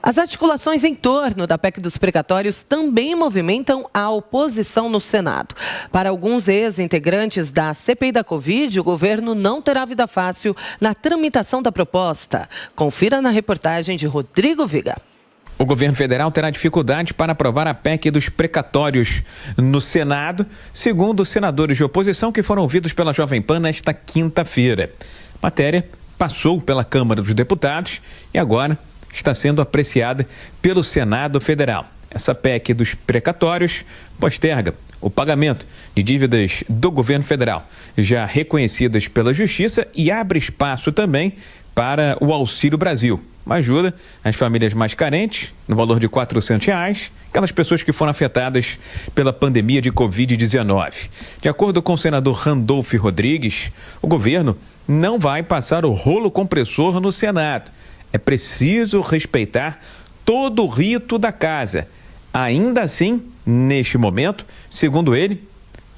As articulações em torno da PEC dos precatórios também movimentam a oposição no Senado. Para alguns ex-integrantes da CPI da Covid, o governo não terá vida fácil na tramitação da proposta. Confira na reportagem de Rodrigo Viga. O governo federal terá dificuldade para aprovar a PEC dos precatórios no Senado, segundo os senadores de oposição que foram ouvidos pela Jovem Pan nesta quinta-feira. A matéria passou pela Câmara dos Deputados e agora está sendo apreciada pelo Senado Federal. Essa PEC dos precatórios posterga o pagamento de dívidas do governo federal, já reconhecidas pela Justiça, e abre espaço também para o Auxílio Brasil, uma ajuda às famílias mais carentes, no valor de R$ 400, aquelas pessoas que foram afetadas pela pandemia de Covid-19. De acordo com o senador Randolfo Rodrigues, o governo não vai passar o rolo compressor no Senado. É preciso respeitar todo o rito da casa. Ainda assim, neste momento, segundo ele,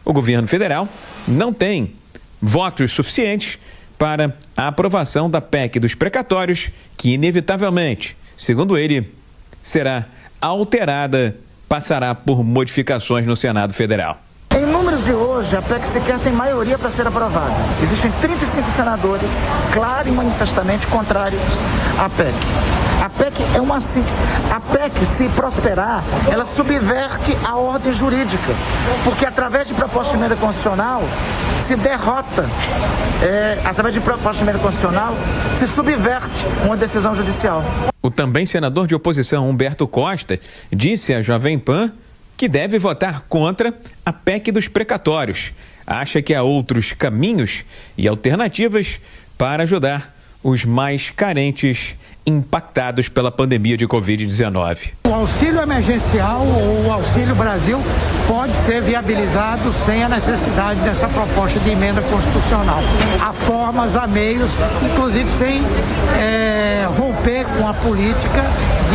o governo federal não tem votos suficientes para a aprovação da PEC dos precatórios, que inevitavelmente, segundo ele, será alterada, passará por modificações no Senado Federal. Em números de hoje, a PEC sequer tem maioria para ser aprovada. Existem 35 senadores, claro e manifestamente contrários à PEC. A PEC é uma síntese. A PEC, se prosperar, ela subverte a ordem jurídica, porque através de proposta de emenda constitucional se derrota, através de proposta de emenda constitucional se subverte uma decisão judicial. O também senador de oposição Humberto Costa disse à Jovem Pan que deve votar contra a PEC dos precatórios. Acha que há outros caminhos e alternativas para ajudar os mais carentes impactados pela pandemia de Covid-19. O auxílio emergencial ou o Auxílio Brasil pode ser viabilizado sem a necessidade dessa proposta de emenda constitucional. Há formas, há meios, inclusive sem romper com a política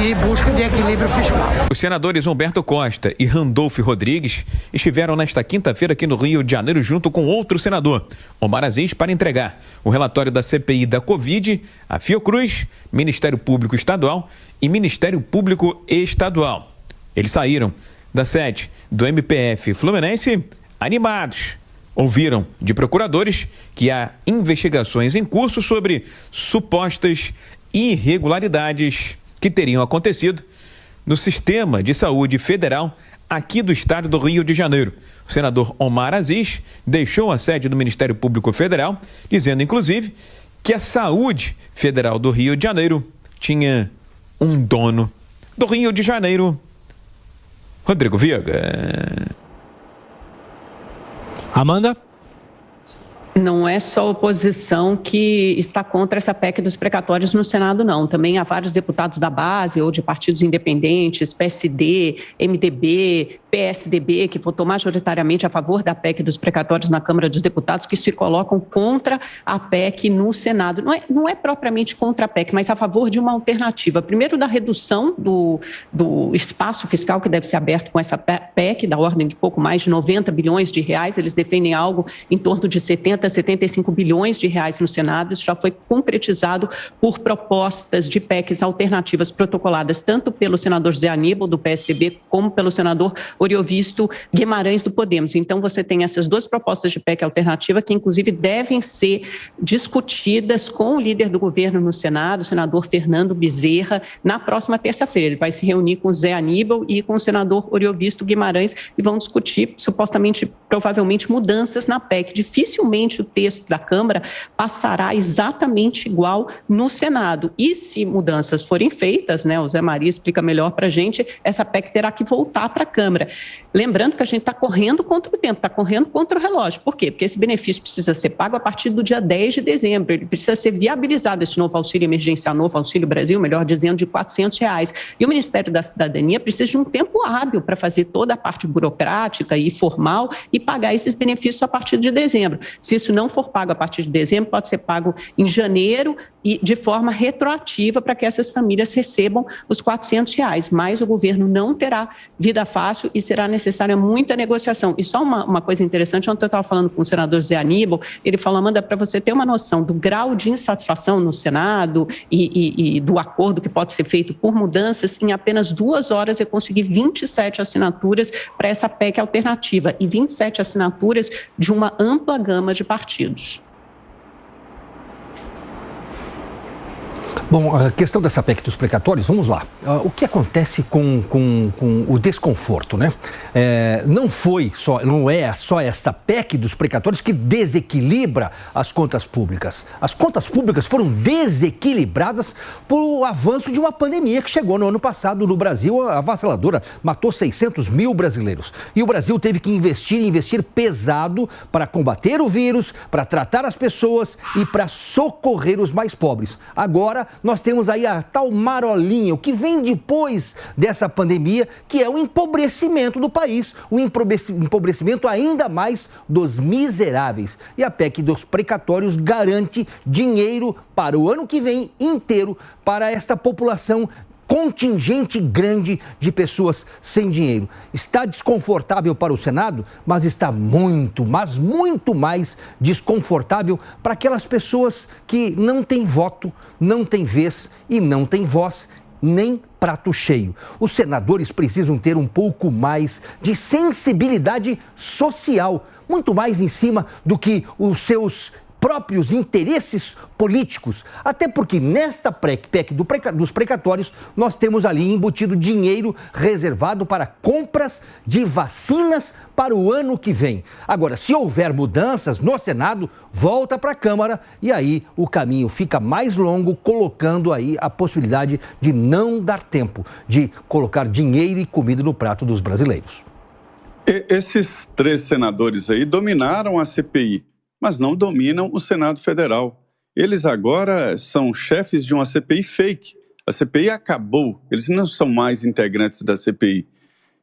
de busca de equilíbrio fiscal. Os senadores Humberto Costa e Randolfo Rodrigues estiveram nesta quinta-feira aqui no Rio de Janeiro junto com outro senador, Omar Aziz, para entregar o relatório da CPI da Covid à Fiocruz, Ministério Público Estadual e Ministério Público Estadual. Eles saíram da sede do MPF Fluminense animados. Ouviram de procuradores que há investigações em curso sobre supostas irregularidades que teriam acontecido no sistema de saúde federal aqui do estado do Rio de Janeiro. O senador Omar Aziz deixou a sede do Ministério Público Federal, dizendo, inclusive, que a saúde federal do Rio de Janeiro tinha um dono. Do Rio de Janeiro, Rodrigo Viga. Amanda? Não é só a oposição que está contra essa PEC dos precatórios no Senado, não. Também há vários deputados da base ou de partidos independentes, PSD, MDB, PSDB, que votou majoritariamente a favor da PEC dos precatórios na Câmara dos Deputados, que se colocam contra a PEC no Senado. Não é propriamente contra a PEC, mas a favor de uma alternativa. Primeiro, da redução do espaço fiscal que deve ser aberto com essa PEC, da ordem de pouco mais de 90 bilhões de reais. Eles defendem algo em torno de 75 bilhões de reais no Senado. Isso já foi concretizado por propostas de PECs alternativas protocoladas tanto pelo senador Zé Aníbal, do PSDB, como pelo senador Oriovisto Guimarães, do Podemos. Então, você tem essas duas propostas de PEC alternativa que, inclusive, devem ser discutidas com o líder do governo no Senado, o senador Fernando Bezerra, na próxima terça-feira. Ele vai se reunir com o Zé Aníbal e com o senador Oriovisto Guimarães e vão discutir, supostamente, provavelmente, mudanças na PEC. Dificilmente o texto da Câmara passará exatamente igual no Senado. E se mudanças forem feitas, né, o Zé Maria explica melhor para a gente, essa PEC terá que voltar para a Câmara. Lembrando que a gente está correndo contra o tempo, está correndo contra o relógio. Por quê? Porque esse benefício precisa ser pago a partir do dia 10 de dezembro. Ele precisa ser viabilizado, esse novo auxílio emergencial, novo Auxílio Brasil, melhor dizendo, de R$ 400. E o Ministério da Cidadania precisa de um tempo hábil para fazer toda a parte burocrática e formal e pagar esses benefícios a partir de dezembro. Se isso não for pago a partir de dezembro, pode ser pago em janeiro e de forma retroativa para que essas famílias recebam os R$400, mas o governo não terá vida fácil e será necessária muita negociação. E só uma coisa interessante, ontem eu estava falando com o senador Zé Aníbal, ele falou, Amanda, para você ter uma noção do grau de insatisfação no Senado e do acordo que pode ser feito por mudanças, em apenas 2 horas eu consegui 27 assinaturas para essa PEC alternativa e 27 assinaturas de uma ampla gama de partidos. Bom, a questão dessa PEC dos precatórios, vamos lá. O que acontece com o desconforto, né? Não é só essa PEC dos precatórios que desequilibra as contas públicas. As contas públicas foram desequilibradas por avanço de uma pandemia que chegou no ano passado no Brasil, avassaladora, matou 600 mil brasileiros. E o Brasil teve que investir pesado para combater o vírus, para tratar as pessoas e para socorrer os mais pobres. Agora, nós temos aí a tal marolinha, o que vem depois dessa pandemia, que é o empobrecimento do país, o empobrecimento ainda mais dos miseráveis. E a PEC dos precatórios garante dinheiro para o ano que vem inteiro para esta população contingente grande de pessoas sem dinheiro. Está desconfortável para o Senado, mas está muito mais desconfortável para aquelas pessoas que não têm voto, não têm vez e não têm voz, nem prato cheio. Os senadores precisam ter um pouco mais de sensibilidade social, muito mais em cima do que os seus próprios interesses políticos. Até porque nesta PEC dos precatórios, nós temos ali embutido dinheiro reservado para compras de vacinas para o ano que vem. Agora, se houver mudanças no Senado, volta para a Câmara e aí o caminho fica mais longo, colocando aí a possibilidade de não dar tempo de colocar dinheiro e comida no prato dos brasileiros. Esses 3 senadores aí dominaram a CPI, mas não dominam o Senado Federal. Eles agora são chefes de uma CPI fake. A CPI acabou, eles não são mais integrantes da CPI.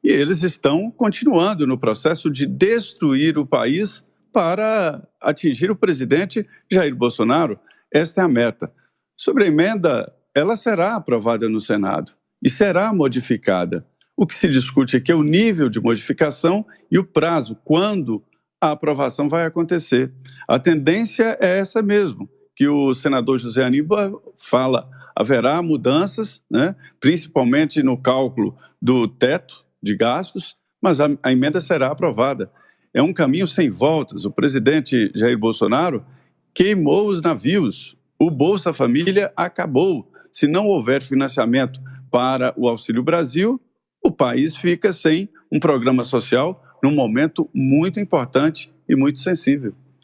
E eles estão continuando no processo de destruir o país para atingir o presidente Jair Bolsonaro. Esta é a meta. Sobre a emenda, ela será aprovada no Senado e será modificada. O que se discute aqui é o nível de modificação e o prazo, quando a aprovação vai acontecer. A tendência é essa mesmo, que o senador José Aníbal fala. Haverá mudanças, né, principalmente no cálculo do teto de gastos, mas a emenda será aprovada. É um caminho sem voltas. O presidente Jair Bolsonaro queimou os navios. O Bolsa Família acabou. Se não houver financiamento para o Auxílio Brasil, o país fica sem um programa social num momento muito importante e muito sensível.